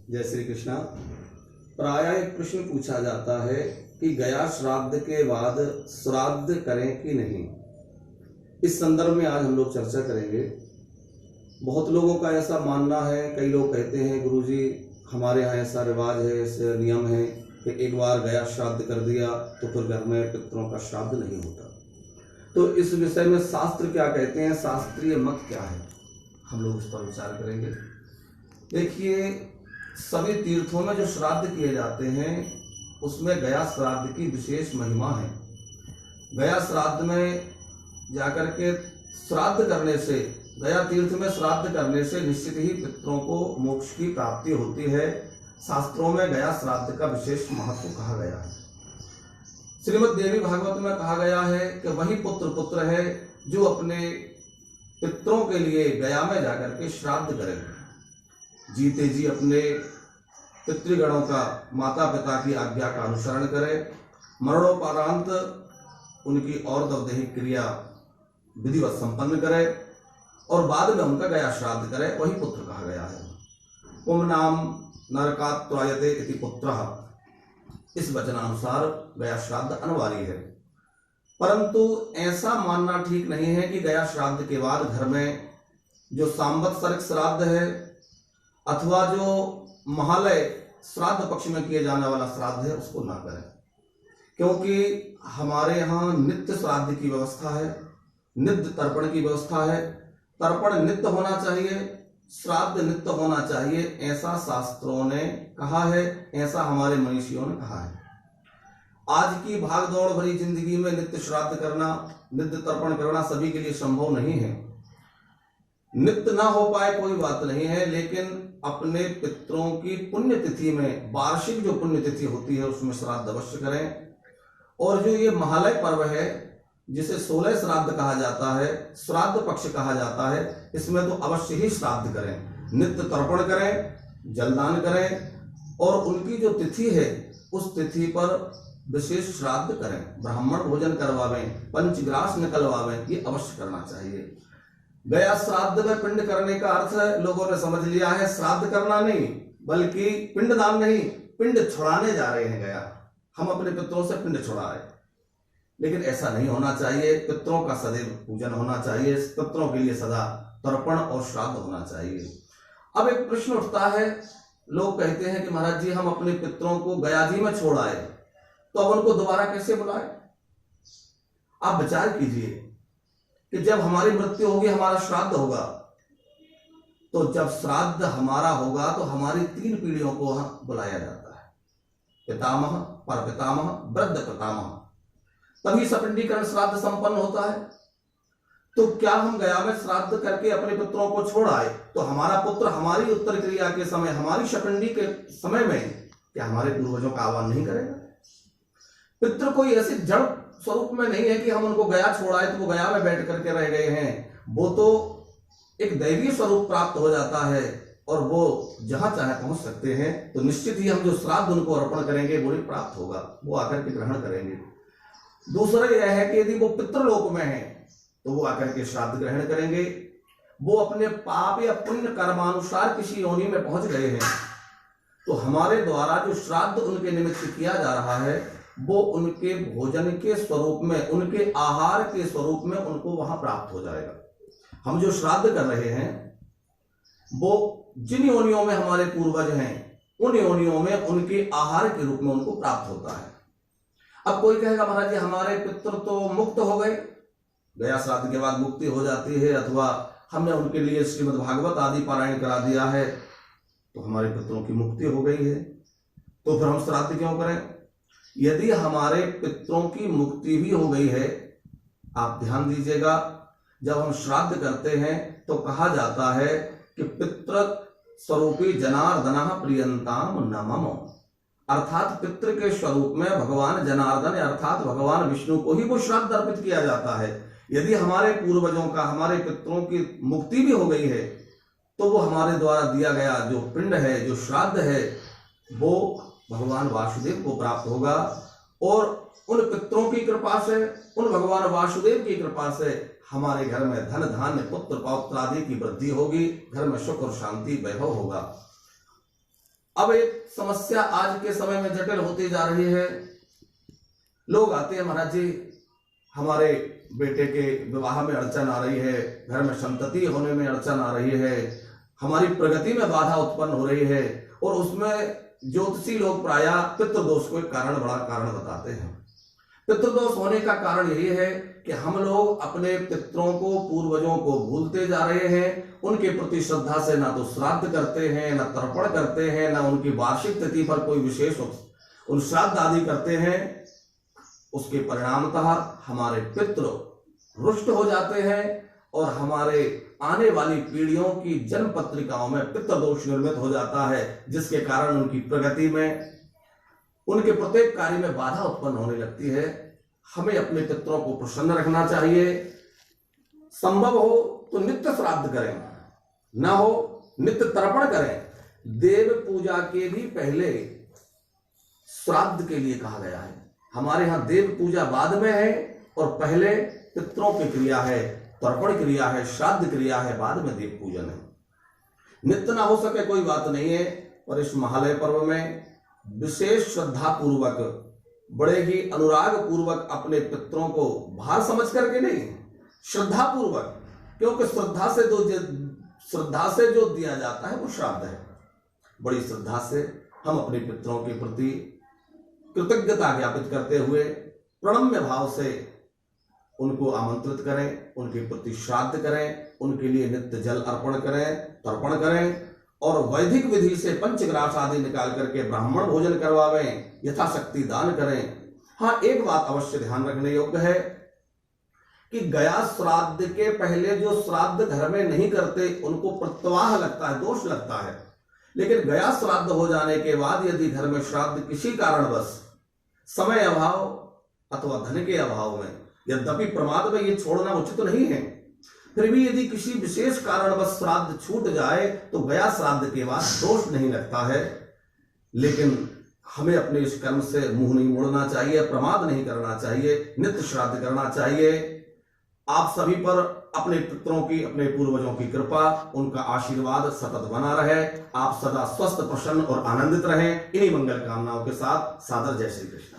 जय श्री कृष्णा। प्रायः एक प्रश्न पूछा जाता है कि गया श्राद्ध के बाद श्राद्ध करें कि नहीं। इस संदर्भ में आज हम लोग चर्चा करेंगे। बहुत लोगों का ऐसा मानना है, कई लोग कहते हैं गुरुजी हमारे यहाँ ऐसा रिवाज है, ऐसा नियम है कि एक बार गया श्राद्ध कर दिया तो फिर घर में पितरों का श्राद्ध नहीं होता। तो इस विषय में शास्त्र क्या कहते हैं, शास्त्रीय मत क्या है, हम लोग उस पर विचार करेंगे। देखिए, सभी तीर्थों में जो श्राद्ध किए जाते हैं उसमें गया श्राद्ध की विशेष महिमा है। गया श्राद्ध में जाकर के श्राद्ध करने से, गया तीर्थ में श्राद्ध करने से निश्चित ही पितरों को मोक्ष की प्राप्ति होती है। शास्त्रों में गया श्राद्ध का विशेष महत्व कहा गया है। श्रीमद् देवी भागवत में कहा गया है कि वही पुत्र है जो अपने पितरों के लिए गया में जाकर के श्राद्ध करेगा। जीते जी अपने पितृगणों का, माता पिता की आज्ञा का अनुसरण करे, मरणोपरांत उनकी और दैहिक क्रिया विधिवत संपन्न करे और बाद में उनका गया श्राद्ध करे, वही पुत्र कहा गया है। पुम नाम नरकात् त्रायते इति पुत्रः, इस वचनानुसार गया श्राद्ध अनिवार्य है। परंतु ऐसा मानना ठीक नहीं है कि गया श्राद्ध के बाद घर में जो सांवत्सरिक श्राद्ध है अथवा जो महालय श्राद्ध पक्ष में किए जाने वाला श्राद्ध है उसको ना करें, क्योंकि हमारे यहाँ नित्य श्राद्ध की व्यवस्था है, नित्य तर्पण की व्यवस्था है। तर्पण नित्य होना चाहिए, श्राद्ध नित्य होना चाहिए, ऐसा शास्त्रों ने कहा है, ऐसा हमारे मनीषियों ने कहा है। आज की भागदौड़ भरी जिंदगी में नित्य श्राद्ध करना, नित्य तर्पण करना सभी के लिए संभव नहीं है। नित्य ना हो पाए कोई बात नहीं है, लेकिन अपने पितरों की पुण्यतिथि में, वार्षिक जो पुण्यतिथि होती है उसमें श्राद्ध अवश्य करें। और जो ये महालय पर्व है जिसे 16 श्राद्ध कहा जाता है, श्राद्ध पक्ष कहा जाता है, इसमें तो अवश्य ही श्राद्ध करें, नित्य तर्पण करें, जलदान करें और उनकी जो तिथि है उस तिथि पर विशेष श्राद्ध करें, ब्राह्मण भोजन करवावें, पंचग्रास निकलवावें, ये अवश्य करना चाहिए। गया श्राद्ध में पिंड करने का अर्थ है, लोगों ने समझ लिया है श्राद्ध करना नहीं बल्कि पिंडदान नहीं, पिंड छुड़ाने जा रहे हैं गया, हम अपने पितरों से पिंड छुड़ा रहे। लेकिन ऐसा नहीं होना चाहिए। पितरों का सदैव पूजन होना चाहिए, पितरों के लिए सदा तर्पण और श्राद्ध होना चाहिए। अब एक प्रश्न उठता है, लोग कहते हैं कि महाराज जी हम अपने पितरों को गया जी में छोड़ आए तो अब उनको दोबारा कैसे बुलाए। आप विचार कीजिए कि जब हमारी मृत्यु होगी, हमारा श्राद्ध होगा, तो जब श्राद्ध हमारा होगा तो हमारी 3 पीढ़ियों को बुलाया जाता है, पितामह, परपितामह, वृद्ध पितामह, तभी सपिंडीकरण श्राद्ध संपन्न होता है। तो क्या हम गया में श्राद्ध करके अपने पुत्रों को छोड़ आए तो हमारा पुत्र हमारी उत्तर क्रिया के समय, हमारी सपिंडी के समय में क्या हमारे पूर्वजों का आह्वान नहीं करेगा। पितृ कोई ऐसे जड़ स्वरूप में नहीं है कि हम उनको गया छोड़ाए तो वो गया में बैठ करके रह गए हैं। वो तो एक दैवीय स्वरूप प्राप्त हो जाता है और वो जहां चाहे पहुंच सकते हैं। तो निश्चित ही हम जो श्राद्ध उनको अर्पण करेंगे वो ही प्राप्त होगा, वो आकर के ग्रहण करेंगे। दूसरा यह है कि यदि वो पितृलोक में है तो वो आकर के श्राद्ध ग्रहण करेंगे। वो अपने पाप या पुण्य कर्मानुसार किसी योनि में पहुंच गए हैं तो हमारे द्वारा जो श्राद्ध उनके निमित्त किया जा रहा है वो उनके भोजन के स्वरूप में, उनके आहार के स्वरूप में उनको वहां प्राप्त हो जाएगा। हम जो श्राद्ध कर रहे हैं वो जिन योनियों में हमारे पूर्वज हैं उन योनियों में उनके आहार के रूप में उनको प्राप्त होता है। अब कोई कहेगा महाराज जी हमारे पितृ तो मुक्त हो गए, गया श्राद्ध के बाद मुक्ति हो जाती है, अथवा हमने उनके लिए श्रीमद् भागवत आदि पारायण करा दिया है तो हमारे पितरों की मुक्ति हो गई है, तो फिर हम श्राद्ध क्यों करें। यदि हमारे पितरों की मुक्ति भी हो गई है, आप ध्यान दीजिएगा, जब हम श्राद्ध करते हैं तो कहा जाता है कि पितृ स्वरूपी जनार्दनः प्रियंताम नमः, अर्थात पितृ के स्वरूप में भगवान जनार्दन अर्थात भगवान विष्णु को ही वो श्राद्ध अर्पित किया जाता है। यदि हमारे पूर्वजों का, हमारे पितरों की मुक्ति भी हो गई है तो वो हमारे द्वारा दिया गया जो पिंड है, जो श्राद्ध है, वो भगवान वासुदेव को प्राप्त होगा और उन पितरों की कृपा से, उन भगवान वासुदेव की कृपा से हमारे घर में धन धान्य पुत्र पौत्र आदि की वृद्धि होगी, घर में सुख और शांति वैभव होगा। अब एक समस्या आज के समय में जटिल होती जा रही है। लोग आते हैं, महाराज जी हमारे बेटे के विवाह में अड़चन आ रही है, घर में संतति होने में अड़चन आ रही है, हमारी प्रगति में बाधा उत्पन्न हो रही है, और उसमें ज्योतिषी लोग प्रायः पितृदोष को एक बड़ा कारण बताते हैं। पितृदोष होने का कारण यही है कि हम लोग अपने पितरों को, पूर्वजों को भूलते जा रहे हैं। उनके प्रति श्रद्धा से ना तो श्राद्ध करते हैं, ना तर्पण करते हैं, ना उनकी वार्षिक तिथि पर कोई विशेष उन श्राद्ध आदि करते हैं। उसके परिणामतः हमारे पितृ रुष्ट हो जाते हैं और हमारे आने वाली पीढ़ियों की जन्म पत्रिकाओं में पितृदोष निर्मित हो जाता है, जिसके कारण उनकी प्रगति में, उनके प्रत्येक कार्य में बाधा उत्पन्न होने लगती है। हमें अपने पितरों को प्रसन्न रखना चाहिए। संभव हो तो नित्य श्राद्ध करें, ना हो नित्य तर्पण करें। देव पूजा के भी पहले श्राद्ध के लिए कहा गया है। हमारे यहाँ देव पूजा बाद में है और पहले पितरों की क्रिया है, तर्पण क्रिया है, श्राद्ध क्रिया है, बाद में देव पूजन है। नित्य ना हो सके कोई बात नहीं है, पर इस महालय पर्व में विशेष श्रद्धा पूर्वक, बड़े ही अनुराग पूर्वक अपने पितरों को भार समझ करके नहीं, श्रद्धा पूर्वक, क्योंकि श्रद्धा से जो दिया जाता है वो श्राद्ध है। बड़ी श्रद्धा से हम अपने पितरों के प्रति कृतज्ञता ज्ञापित करते हुए प्रणम्य भाव से उनको आमंत्रित करें, उनके प्रति श्राद्ध करें, उनके लिए नित्य जल अर्पण करें, तर्पण करें, और वैदिक विधि से पंचग्रास आदि निकाल करके ब्राह्मण भोजन करवावें, यथाशक्ति दान करें। हाँ, एक बात अवश्य ध्यान रखने योग्य है कि गया श्राद्ध के पहले जो श्राद्ध घर में नहीं करते उनको प्रत्यवाह लगता है, दोष लगता है। लेकिन गया श्राद्ध हो जाने के बाद यदि घर में श्राद्ध किसी कारणवश, समय अभाव अथवा धन के अभाव में, यद्यपि प्रमाद में ये छोड़ना उचित नहीं है, फिर भी यदि किसी विशेष कारणवश श्राद्ध छूट जाए तो गया श्राद्ध के बाद दोष नहीं लगता है। लेकिन हमें अपने इस कर्म से मुंह नहीं मोड़ना चाहिए, प्रमाद नहीं करना चाहिए, नित्य श्राद्ध करना चाहिए। आप सभी पर अपने पितरों की, अपने पूर्वजों की कृपा, उनका आशीर्वाद सतत बना रहे। आप सदा स्वस्थ, प्रसन्न और आनंदित रहें। इन्हीं मंगल कामनाओं के साथ सादर जय श्री कृष्ण।